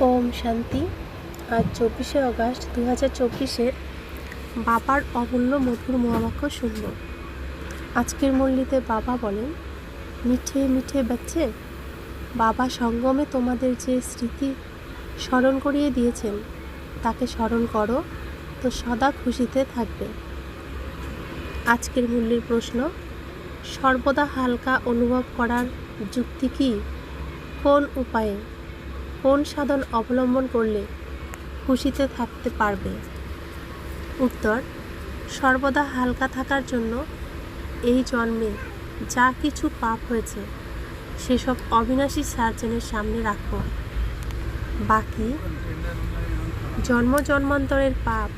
ওম শান্তি। আজ 24শে অগাস্ট 2024-এর বাবার অমূল্য মধুর মহাবাক্য শুনব। আজকের মুরলিতে বাবা বলেন, মিঠে মিঠে বাচ্চে, বাবা সঙ্গমে তোমাদের যে স্মৃতি স্মরণ করিয়ে দিয়েছেন তাকে স্মরণ করো তো সদা খুশিতে থাকবে। আজকের মুরলির প্রশ্ন, সর্বদা হালকা অনুভব করার যুক্তি কী? কোন উপায়ে, কোন সাধন অবলম্বন করলে খুশিতে থাকতে পারবে? উত্তর, সর্বদা হালকা থাকার জন্য এই জন্মে যা কিছু পাপ হয়েছে সেসব অবিনাশী সার্জনের সামনে রাখো। বাকি জন্ম জন্মান্তরের পাপ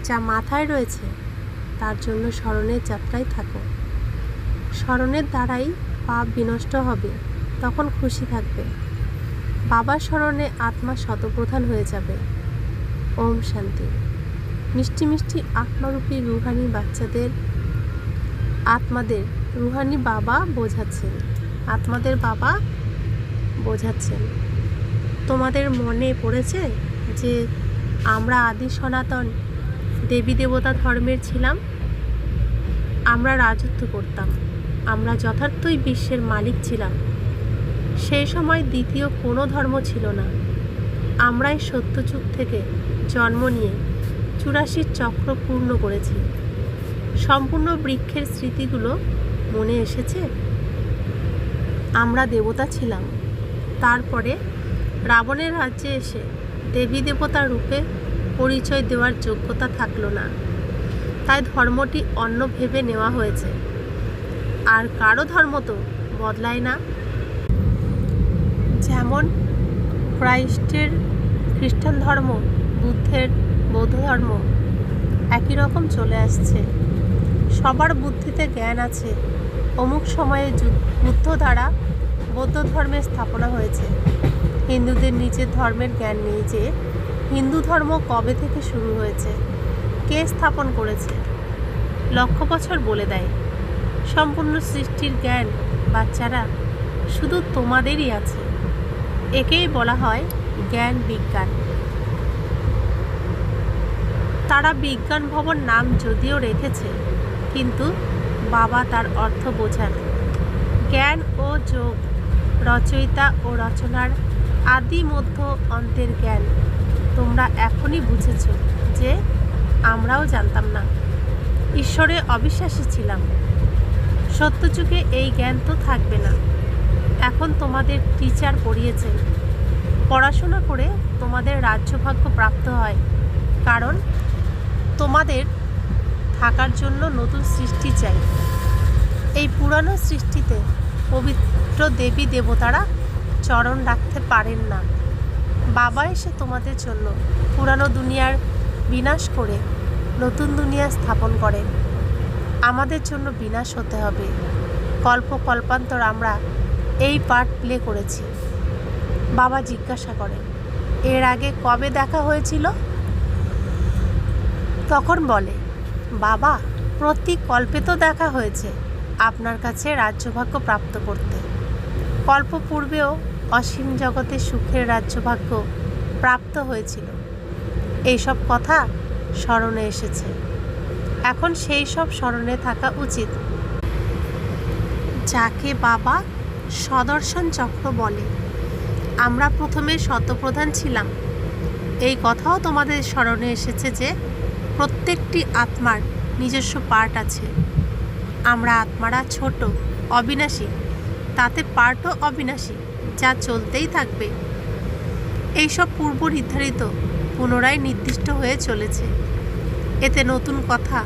যা মাথায় রয়েছে তার জন্য স্মরণের যাত্রায় থাকো। স্মরণের দ্বারাই পাপ বিনষ্ট হবে, তখন খুশি থাকবে। বাবার স্মরণে আত্মা শতপ্রধান হয়ে যাবে। ওম শান্তি। মিষ্টি মিষ্টি আত্মারূপী রুহানি বাচ্চাদের রুহানি বাবা বোঝাচ্ছেন, আত্মাদের বাবা বোঝাচ্ছেন। তোমাদের মনে পড়েছে যে আমরা আদি সনাতন দেবী দেবতা ধর্মের ছিলাম। আমরা রাজত্ব করতাম, আমরা যথার্থই বিশ্বের মালিক ছিলাম। সেই সময় দ্বিতীয় কোনো ধর্ম ছিল না। আমরাই সত্যযুগ থেকে জন্ম নিয়ে 84 চক্র পূর্ণ করেছি। সম্পূর্ণ বৃক্ষের স্মৃতিগুলো মনে এসেছে। আমরা দেবতা ছিলাম, তারপরে রাবণের রাজ্যে এসে দেবী দেবতার রূপে পরিচয় দেওয়ার যোগ্যতা থাকলো না, তাই ধর্মটি অন্য ভেবে নেওয়া হয়েছে। আর কারো ধর্ম তো বদলায় না। যেমন ক্রাইস্টের খ্রিস্টান ধর্ম, বুদ্ধের বৌদ্ধ ধর্ম একই রকম চলে আসছে। সবার বুদ্ধিতে জ্ঞান আছে। অমুক সময়ে বুদ্ধ দ্বারা বৌদ্ধ ধর্মের স্থাপনা হয়েছে। হিন্দুদের নিজের ধর্মের জ্ঞান নেই যে হিন্দু ধর্ম কবে থেকে শুরু হয়েছে, কে স্থাপন করেছে। লক্ষ বছর বলে দেয়। সম্পূর্ণ সৃষ্টির জ্ঞান বাচ্চারা শুধু তোমাদেরই আছে। একেই বলা হয় জ্ঞান বিজ্ঞান। তারা বিজ্ঞান ভবন নাম যদিও রেখেছে, কিন্তু বাবা তার অর্থ বোঝান। জ্ঞান ও যোগ, রচয়িতা ও রচনার আদি মধ্য অন্তের জ্ঞান তোমরা এখনই বুঝেছ যে আমরাও জানতাম না। ঈশ্বরে অবিশ্বাসী ছিলাম। সত্যযুগে এই জ্ঞান তো থাকবে না। এখন তোমাদের টিচার পড়িয়েছেন। পড়াশোনা করে তোমাদের রাজ্যভাগ্য প্রাপ্ত হয়, কারণ তোমাদের থাকার জন্য নতুন সৃষ্টি চাই। এই পুরানো সৃষ্টিতে পবিত্র দেবী দেবতারা চরণ রাখতে পারেন না। বাবা এসে তোমাদের জন্য পুরানো দুনিয়ার বিনাশ করে নতুন দুনিয়া স্থাপন করেন। আমাদের জন্য বিনাশ হতে হবে। কল্পান্তর আমরা এই পার্ট প্লে করেছি। বাবা জিজ্ঞাসা করেন, এর আগে কবে দেখা হয়েছিল? তখন বলে, বাবা, প্রতি কল্পে তো দেখা হয়েছে আপনার কাছে রাজ্যভাগ্য প্রাপ্ত করতে। কল্প পূর্বেও অসীম জগতে সুখের রাজ্যভাগ্য প্রাপ্ত হয়েছিল। এইসব কথা স্মরণে এসেছে। এখন সেই সব স্মরণে থাকা উচিত। যাকে বাবা সদর্শন চক্র বলে। আমরা প্রথমে শতপ্রধান ছিলাম। এই কথাও তোমাদের স্মরণে এসেছে যে প্রত্যেকটি আত্মার নিজস্ব পার্ট আছে। আমরা আত্মারা ছোট, অবিনাশী, তাতে পার্টও অবিনাশী, যা চলতেই থাকবে। এইসব পূর্ব নির্ধারিত পুনরায় নির্দিষ্ট হয়ে চলেছে। এতে নতুন কথা,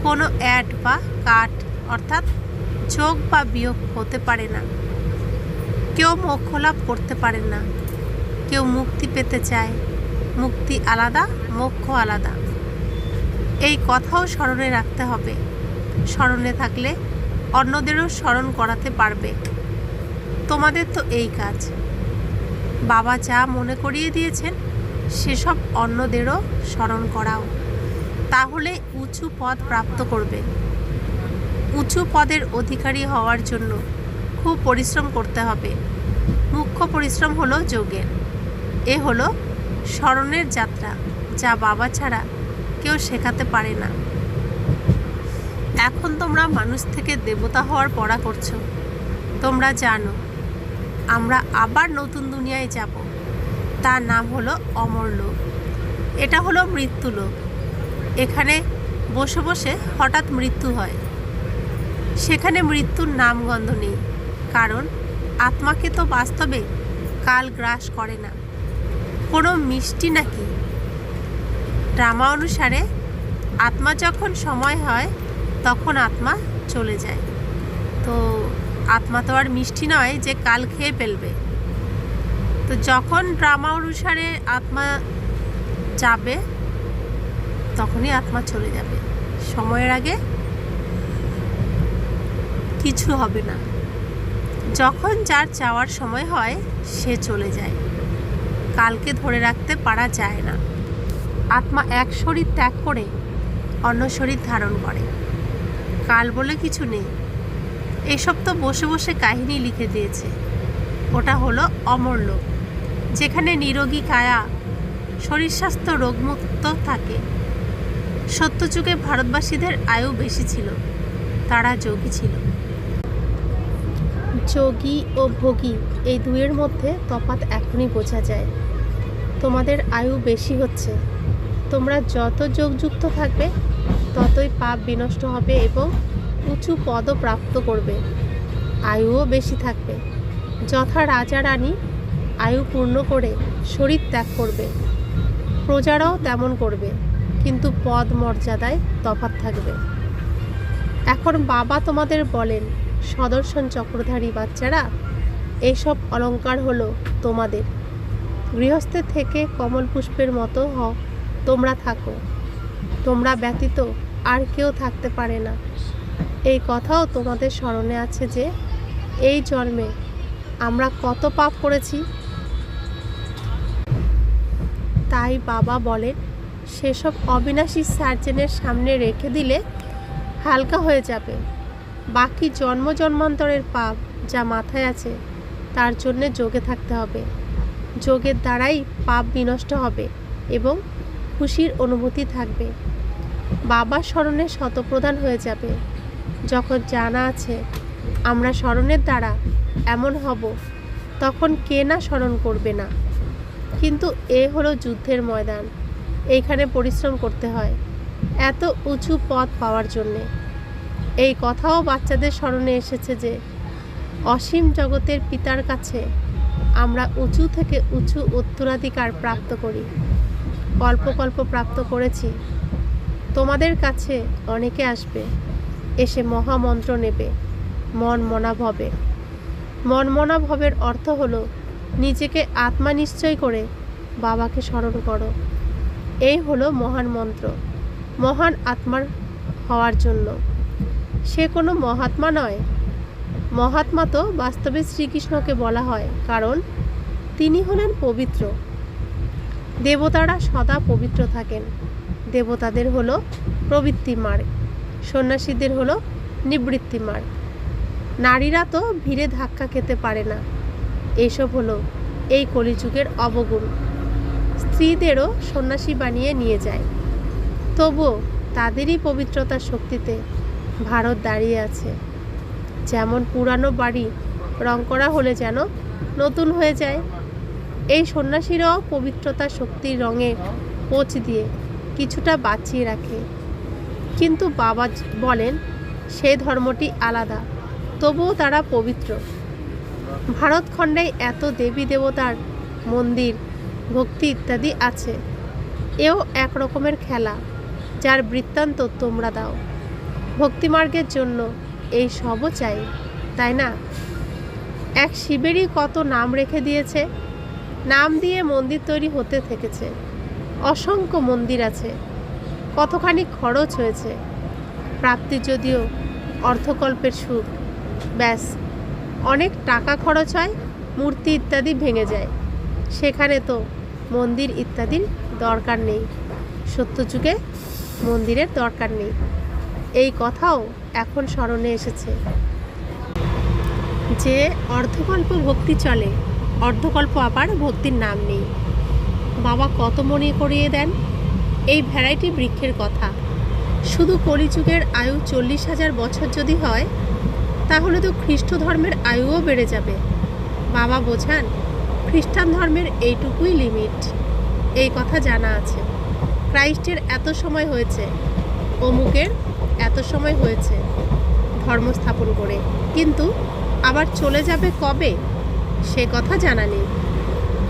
কোনো অ্যাড বা কাট অর্থাৎ যোগ বা বিয়োগ হতে পারে না। কেউ মোক্ষ লাভ করতে পারেন না। কেউ মুক্তি পেতে চায়। মুক্তি আলাদা, মোক্ষ আলাদা। এই কথাও স্মরণে রাখতে হবে। স্মরণে থাকলে অন্যদেরও স্মরণ করাতে পারবে। তোমাদের তো এই কাজ। বাবা যা মনে করিয়ে দিয়েছেন সেসব অন্যদেরও স্মরণ করাও, তাহলে উঁচু পদ প্রাপ্ত করবে। উঁচু পদের অধিকারী হওয়ার জন্য খুব পরিশ্রম করতে হবে। মুখ্য পরিশ্রম হলো যোগের। এ হলো স্মরণের যাত্রা, যা বাবা ছাড়া কেউ শেখাতে পারে না। এখন তোমরা মানুষ থেকে দেবতা হওয়ার পড়া করছো। তোমরা জানো আমরা আবার নতুন দুনিয়ায় যাব, তার নাম হলো অমরলোক। এটা হলো মৃত্যুলোক। এখানে বসে বসে হঠাৎ মৃত্যু হয়। সেখানে মৃত্যুর নামগন্ধ নেই, কারণ আত্মাকে তো বাস্তবে কাল গ্রাস করে না। কোনো মিষ্টি নাকি? ড্রামা অনুসারে আত্মা যখন সময় হয় তখন আত্মা চলে যায়। তো আত্মা তো আর মিষ্টি নয় যে কাল খেয়ে ফেলবে। তো যখন ড্রামা অনুসারে আত্মা যাবে তখনই আত্মা চলে যাবে। সময়ের আগে কিছু হবে না। যখন যার যাওয়ার সময় হয় সে চলে যায়। কালকে ধরে রাখতে পারা যায় না। আত্মা এক শরীর ত্যাগ করে অন্য শরীর ধারণ করে। কাল বলে কিছু নেই। এসব তো বসে বসে কাহিনী লিখে দিয়েছে। ওটা হলো অমরলোক, যেখানে নিরোগী কায়া শরীর স্বাস্থ্য রোগমুক্ত থাকে। সত্যযুগে ভারতবাসীদের আয়ু বেশি ছিল, তারা যোগী ছিল। যোগী ও ভোগী এই দুয়ের মধ্যে তফাৎ এখনই বোঝা যায়। তোমাদের আয়ু বেশি হচ্ছে। তোমরা যত যোগযুক্ত থাকবে ততই পাপ বিনষ্ট হবে এবং উঁচু পদও প্রাপ্ত করবে। আয়ুও বেশি থাকবে। যথা রাজা রানী আয়ু পূর্ণ করে শরীর ত্যাগ করবে, প্রজারাও তেমন করবে, কিন্তু পদ মর্যাদায় তফাৎ থাকবে। এখন বাবা তোমাদের বলেন, সদর্শন চক্রধারী বাচ্চারা, এইসব অলঙ্কার হলো তোমাদের। গৃহস্থের থেকে কমল পুষ্পের মতো তোমরা থাকো। তোমরা ব্যতীত আর কেউ থাকতে পারে না। এই কথাও তোমাদের স্মরণে আছে যে এই জন্মে আমরা কত পাপ করেছি। তাই বাবা বলেন, সেসব অবিনাশী সার্জেনের সামনে রেখে দিলে হালকা হয়ে যাবে। বাকি জন্ম জন্মান্তরের পাপ যা মাথায় আছে তার জন্যে যোগে থাকতে হবে। যোগের দ্বারাই পাপ বিনষ্ট হবে এবং খুশির অনুভূতি থাকবে। বাবা স্মরণে শতপ্রধান হয়ে যাবে। যখন জানা আছে আমরা স্মরণের দ্বারা এমন হব, তখন কে না স্মরণ করবে না। কিন্তু এ হলো যুদ্ধের ময়দান। এইখানে পরিশ্রম করতে হয় এত উঁচু পদ পাওয়ার জন্যে। এই কথাও বাচ্চাদের স্মরণে এসেছে যে অসীম জগতের পিতার কাছে আমরা উঁচু থেকে উঁচু উত্তরাধিকার প্রাপ্ত করি। কল্প কল্প প্রাপ্ত করেছি। তোমাদের কাছে অনেকে আসবে, এসে মহামন্ত্র নেবে মন মনা ভবে। মন মনা ভবের অর্থ হলো নিজেকে আত্মা নিশ্চয় করে বাবাকে স্মরণ করো। এই হলো মহান মন্ত্র, মহান আত্মার হওয়ার জন্য। সে কোনো মহাত্মা নয়। মহাত্মা তো বাস্তবে শ্রীকৃষ্ণকে বলা হয়, কারণ তিনি হলেন পবিত্র। দেবতারা সদা পবিত্র থাকেন। দেবতাদের হলো প্রবৃত্তি মার্গ, সন্ন্যাসীদের হলো নিবৃত্তি মার্গ। নারীরা তো ভিড়ে ধাক্কা খেতে পারে না। এসব হলো এই কলিযুগের অবগুণ। স্ত্রীদেরও সন্ন্যাসী বানিয়ে নিয়ে যায়। তবুও তাদেরই পবিত্রতার শক্তিতে ভারত দাঁড়িয়ে আছে। যেমন পুরানো বাড়ি রং করা হলে যেন নতুন হয়ে যায়, এই সন্ন্যাসীরাও পবিত্রতার শক্তির রঙে পোঁছ দিয়ে কিছুটা বাঁচিয়ে রাখে। কিন্তু বাবা বলেন সেই ধর্মটি আলাদা, তবুও তারা পবিত্র। ভারতখণ্ডে এত দেবী দেবতার মন্দির, ভক্তি ইত্যাদি আছে। এও এক রকমের খেলা, যার বৃত্তান্ত তোমরা দাও। ভক্তিমার্গের জন্য এই সবও চাই, তাই না? এক শিবেরই কত নাম রেখে দিয়েছে। নাম দিয়ে মন্দির তৈরি হতে থেকেছে। অসংখ্য মন্দির আছে। কতখানি খরচ হয়েছে। প্রাপ্তি যদিও অর্থকল্পের সুখ, ব্যাস অনেক টাকা খরচ হয়, মূর্তি ইত্যাদি ভেঙে যায়। সেখানে তো মন্দির ইত্যাদির দরকার নেই। সত্যযুগে মন্দিরের দরকার নেই। এই কথাও এখন স্মরণে এসেছে যে অর্ধকল্প ভক্তি চলে, অর্ধকল্প আবার ভক্তির নাম নেই। বাবা কত মনে করিয়ে দেন এই ভ্যারাইটি বৃক্ষের কথা। শুধু কলিযুগের আয়ু 40,000 বছর যদি হয়, তাহলে তো খ্রিস্ট ধর্মের আয়ুও বেড়ে যাবে। বাবা বোঝান খ্রিস্টান ধর্মের এইটুকুই লিমিট। এই কথা জানা আছে, ক্রাইস্টের এত সময় হয়েছে, অমুকের এত সময় হয়েছে ধর্ম স্থাপন করে, কিন্তু আবার চলে যাবে কবে সে কথা জানা নেই।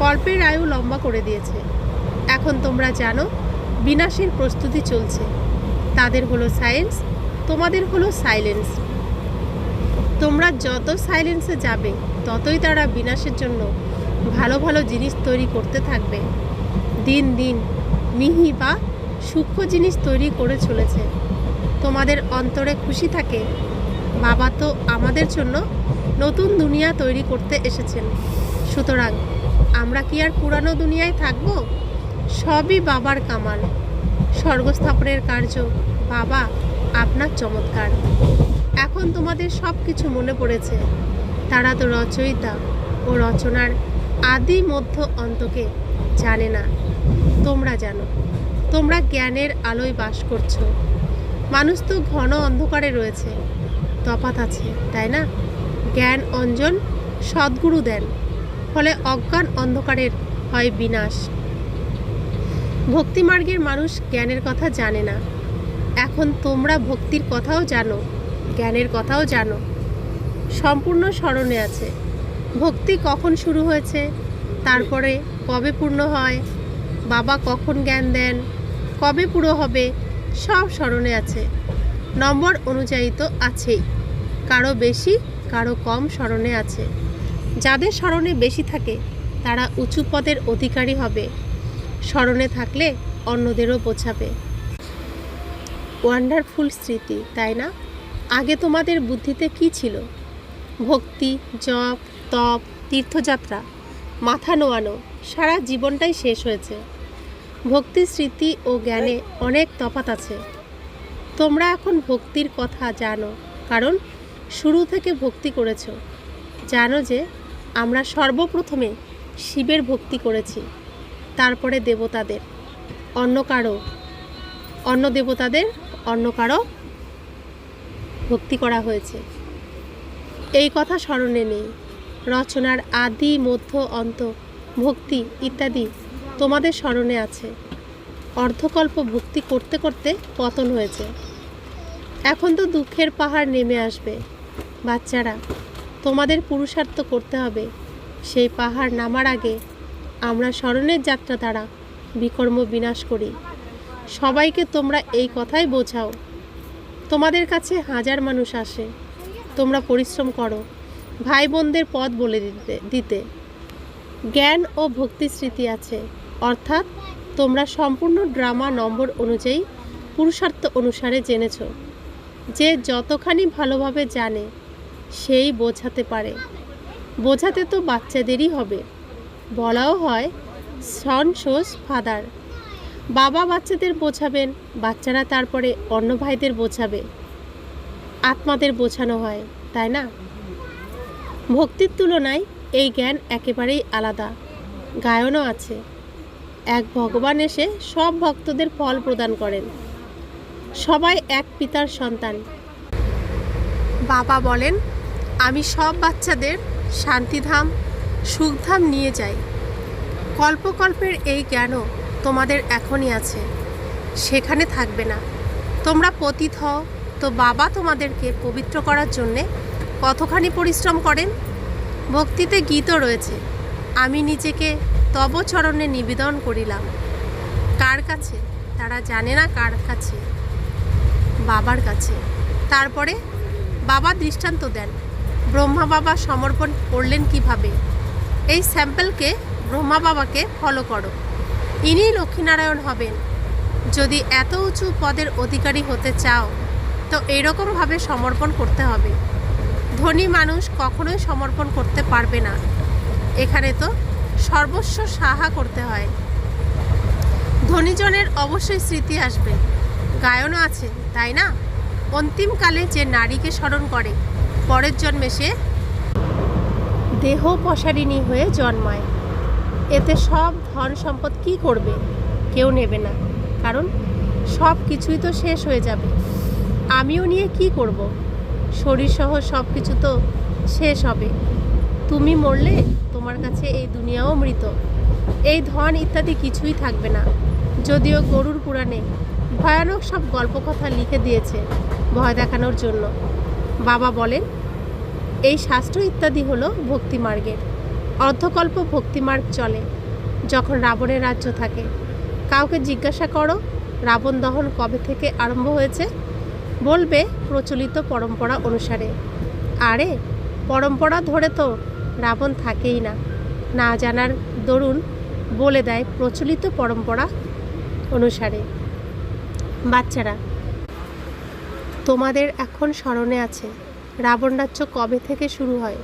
কল্পের আয়ু লম্বা করে দিয়েছে। এখন তোমরা জানো বিনাশের প্রস্তুতি চলছে। তাদের হলো সায়েন্স, তোমাদের হলো সাইলেন্স। তোমরা যত সাইলেন্সে যাবে ততই তারা বিনাশের জন্য ভালো ভালো জিনিস তৈরি করতে থাকবে। দিন দিন মিহি বা সূক্ষ্ম জিনিস তৈরি করে চলেছে। তোমাদের অন্তরে খুশি থাকে, বাবা তো আমাদের জন্য নতুন দুনিয়া তৈরি করতে এসেছেন। সুতরাং আমরা কি আর পুরানো দুনিয়ায় থাকব? সবই বাবার কামাল। স্বর্গস্থাপনের কার্য বাবা আপনার চমৎকার। এখন তোমাদের সব কিছু মনে পড়েছে। তারা তো রচয়িতা ও রচনার আদি মধ্য অন্তকে জানে না, তোমরা জানো। তোমরা জ্ঞানের আলোয় বাস করছো। মানুষ তো ঘন অন্ধকারে রয়েছে। তফাৎ আছে, তাই না? জ্ঞান অঞ্জন সদ্গুরু দেন, ফলে অজ্ঞান অন্ধকারের হয় বিনাশ। ভক্তিমার্গের মানুষ জ্ঞানের কথা জানে না। এখন তোমরা ভক্তির কথাও জানো, জ্ঞানের কথাও জানো, সম্পূর্ণ স্মরণে আছে। ভক্তি কখন শুরু হয়েছে, তারপরে কবে পূর্ণ হয়, বাবা কখন জ্ঞান দেন, কবে পুরো হবে, সব স্মরণে আছে। নম্বর অনুযায়ী তো আছেই, কারো বেশি কারো কম স্মরণে আছে। যাদের স্মরণে বেশি থাকে তারা উঁচু পদের অধিকারী হবে। স্মরণে থাকলে অন্যদেরও বোঝাবে। ওয়ান্ডারফুল স্মৃতি, তাই না? আগে তোমাদের বুদ্ধিতে কি ছিল? ভক্তি, জপ, তপ, তীর্থযাত্রা, মাথা নোয়ানো, সারা জীবনটাই শেষ হয়েছে। ভক্তি, স্মৃতি ও জ্ঞানে অনেক তফাৎ আছে। তোমরা এখন ভক্তির কথা জানো, কারণ শুরু থেকে ভক্তি করেছ। জানো যে আমরা সর্বপ্রথমে শিবের ভক্তি করেছি, তারপরে দেবতাদের, অন্য দেবতাদের অন্য কারো ভক্তি করা হয়েছে। এই কথা স্মরণে নেই। রচনার আদি মধ্য অন্ত ভক্তি ইত্যাদি তোমাদের স্মরণে আছে। অর্ধকল্প ভক্তি করতে করতে পতন হয়েছে। এখন তো দুঃখের পাহাড় নেমে আসবে। বাচ্চারা, তোমাদের পুরুষার্থ করতে হবে। সেই পাহাড় নামার আগে আমরা স্মরণের যাত্রা দ্বারা বিকর্ম বিনাশ করি। সবাইকে তোমরা এই কথাই বোঝাও। তোমাদের কাছে হাজার মানুষ আসে, তোমরা পরিশ্রম করো ভাই বোনদের পথ বলে দিতে। জ্ঞান ও ভক্তি স্মৃতি আছে, অর্থাৎ তোমরা সম্পূর্ণ ড্রামা নম্বর অনুযায়ী পুরুষার্থ অনুসারে জেনেছ। যে যতখানি ভালোভাবে জানে সেই বোঝাতে পারে। বোঝাতে তো বাচ্চাদেরই হবে। বলাও হয় সন শোজ ফাদার। বাবা বাচ্চাদের বোঝাবেন, বাচ্চারা তারপরে অন্য ভাইদের বোঝাবে। আত্মাদের বোঝানো হয়, তাই না? ভক্তির তুলনায় এই জ্ঞান একেবারেই আলাদা। গায়নও আছে। এক ভগবান এসে সব ভক্তদের ফল প্রদান করেন। সবাই এক পিতার সন্তান। বাবা বলেন, আমি সব বাচ্চাদের শান্তিধাম সুখধাম নিয়ে যাই। কল্পকল্পের এই জ্ঞানও তোমাদের এখনই আছে, সেখানে থাকবে না। তোমরা পতিত হও তো বাবা তোমাদেরকে পবিত্র করার জন্যে কতখানি পরিশ্রম করেন। ভক্তিতে গীতও রয়েছে, আমি নিজেকে তব চরণে নিবেদন করিলাম। কার কাছে? তারা জানে না কার কাছে, বাবার কাছে। তারপরে বাবা দৃষ্টান্ত দেন। ব্রহ্মা বাবা সমর্পণ করলেন কিভাবে, এই স্যাম্পলকে ব্রহ্মা বাবাকে ফলো করো, ইনিই লক্ষ্মীনারায়ণ হবেন। যদি এত উঁচু পদের অধিকারী হতে চাও তো এইরকমভাবে সমর্পণ করতে হবে। ধনী মানুষ কখনোই সমর্পণ করতে পারবে না। এখানে তো সর্বস্ব সাহা করতে হয়। ধনীজনের অবশ্যই স্মৃতি আসবে, গায়নও আছে, তাই না? অন্তিমকালে যে নারীকে স্মরণ করে পরের জন্মে সে দেহ পসারিণী হয়ে জন্মায়। এতে সব ধন সম্পদ কী করবে? কেউ নেবে না, কারণ সব কিছুই তো শেষ হয়ে যাবে। আমিও নিয়ে কি করব? শরীরসহ সব কিছু তো শেষ হবে। তুমি মরলে তোমার কাছে এই দুনিয়াও মৃত। এই ধন ইত্যাদি কিছুই থাকবে না। যদিও গরুর পুরাণে ভয়ানক সব গল্পকথা লিখে দিয়েছে ভয় দেখানোর জন্য। বাবা বলেন, এই শাস্ত্র ইত্যাদি হলো ভক্তিমার্গের। অর্ধকল্প ভক্তিমার্গ চলে যখন রাবণের রাজ্য থাকে। কাউকে জিজ্ঞাসা করো রাবণ দহন কবে থেকে আরম্ভ হয়েছে, বলবে প্রচলিত পরম্পরা অনুসারে। আরে পরম্পরা ধরে তো রাবণ থাকেই না, না জানার দরুন বলে দেয় প্রচলিত পরম্পরা অনুসারে। বাচ্চারা, তোমাদের এখন স্মরণে আছে রাবণ রাজ্য কবে থেকে শুরু হয়।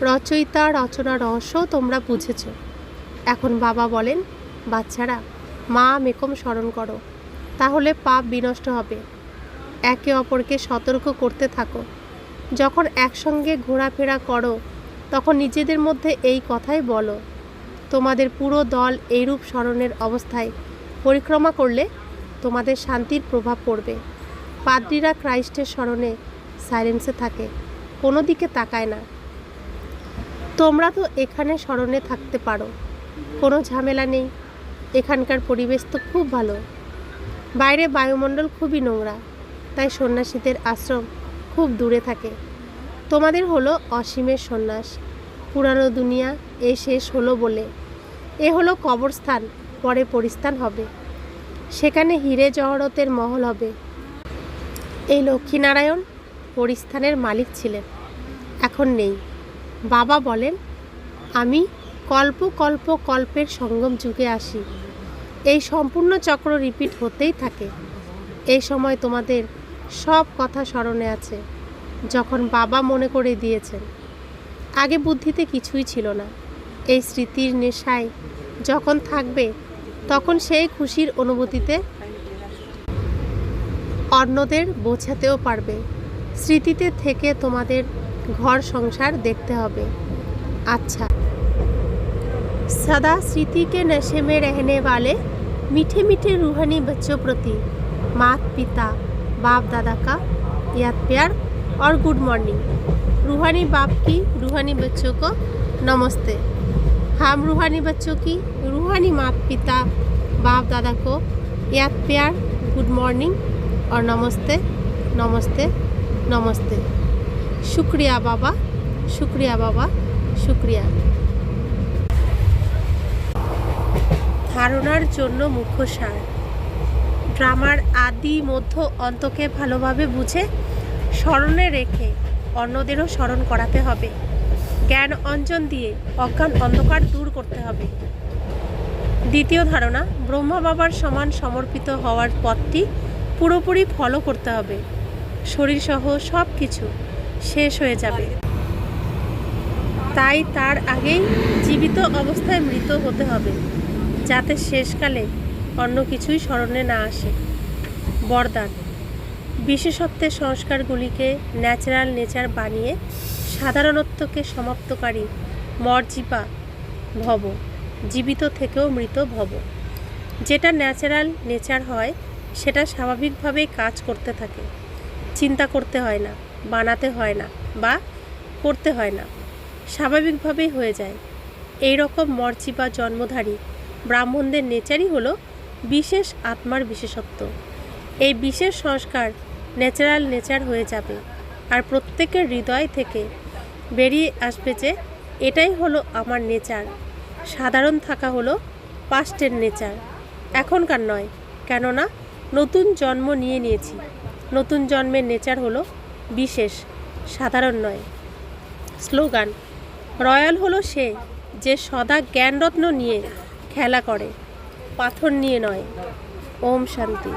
রচয়িতা রচনা রহস্য তোমরা বুঝেছ। এখন বাবা বলেন, বাচ্চারা মা মেকম স্মরণ করো, তাহলে পাপ বিনষ্ট হবে। একে অপরকে সতর্ক করতে থাকো। যখন একসঙ্গে ঘোরাফেরা করো তখন নিজেদের মধ্যে এই কথাই বলো। তোমাদের পুরো দল এইরূপ স্মরণের অবস্থায় পরিক্রমা করলে তোমাদের শান্তির প্রভাব পড়বে। পাদ্রীরা ক্রাইস্টের স্মরণে সাইলেন্সে থাকে, কোনো দিকে তাকায় না। তোমরা তো এখানে স্মরণে থাকতে পারো, কোনো ঝামেলা নেই। এখানকার পরিবেশ তো খুব ভালো। বাইরে বায়ুমণ্ডল খুবই নোংরা, তাই সন্ন্যাসীদের আশ্রম খুব দূরে থাকে। তোমাদের হলো অসীমের সন্ন্যাস। পুরানো দুনিয়া এই শেষ হলো বলে এ হলো কবরস্থান, পরে পরিস্থান হবে। সেখানে হীরে জহরতের মহল হবে। এই লক্ষ্মীনারায়ণ পরিস্থানের মালিক ছিলেন, এখন নেই। বাবা বলেন, আমি কল্প কল্প কল্পের সঙ্গম যুগে আসি। এই সম্পূর্ণ চক্র রিপিট হতেই থাকে। এই সময় তোমাদের সব কথা স্মরণে আছে, যখন বাবা মনে করে দিয়েছেন। আগে বুদ্ধিতে কিছুই ছিল না। এই স্মৃতির নেশায় যখন থাকবে তখন সেই খুশির অনুভূতিতে অন্যদের বোঝাতেও পারবে। স্মৃতিতে থেকে তোমাদের ঘর সংসার দেখতে হবে। अच्छा, सदा स्मृति के नशे में रहने वाले मीठे मीठे रूहानी बच्चों प्रति माता पिता बाप दादा का याद प्यार और गुड मॉर्निंग। रूहानी बाप की रूहानी बच्चों को नमस्ते। हम रूहानी बच्चों की रूहानी माता पिता बाप दादा को याद प्यार, गुड मॉर्निंग और नमस्ते नमस्ते नमस्ते। शुक्रिया बाबा, शुक्रिया बाबा, शुक्रिया। ধারণার জন্য মুখ্য সার। ড্রামার আদি মধ্য অন্তকে ভালোভাবে বুঝে স্মরণে রেখে অন্যদেরও স্মরণ করাতে হবে। জ্ঞান অঞ্জন দিয়ে অজ্ঞান অন্ধকার দূর করতে হবে। দ্বিতীয় ধারণা, ব্রহ্মা বাবার সমান সমর্পিত হওয়ার পথটি পুরোপুরি ফলো করতে হবে। শরীরসহ সব কিছু শেষ হয়ে যাবে, তাই তার আগেই জীবিত অবস্থায় মৃত হতে হবে, যাতে শেষকালে অন্য কিছুই স্মরণে না আসে। বরদান, বিশেষত্বের সংস্কারগুলিকে ন্যাচারাল নেচার বানিয়ে সাধারণত্বকে সমাপ্তকারী মর্জিপা ভব, জীবিত থেকেও মৃত ভব। যেটা ন্যাচারাল নেচার হয় সেটা স্বাভাবিকভাবেই কাজ করতে থাকে। চিন্তা করতে হয় না, বানাতে হয় না বা করতে হয় না, স্বাভাবিকভাবেই হয়ে যায়। এই রকম মর্জিপা জন্মধারী ব্রাহ্মণদের নেচারই হলো বিশেষ আত্মার বিশেষত্ব। এই বিশেষ সংস্কার ন্যাচারাল নেচার হয়ে যাবে, আর প্রত্যেকের হৃদয় থেকে বেরিয়ে আসবে যে এটাই হলো আমার নেচার। সাধারণ থাকা হলো পাস্টের নেচার, এখনকার নয়। কেননা নতুন জন্ম নিয়েছি। নতুন জন্মের নেচার হলো বিশেষ, সাধারণ নয়। স্লোগান, রয়্যাল হলো সে যে সদা জ্ঞানরত্ন নিয়ে খেলা করে, পাথর নিয়ে নয়। ওম শান্তি।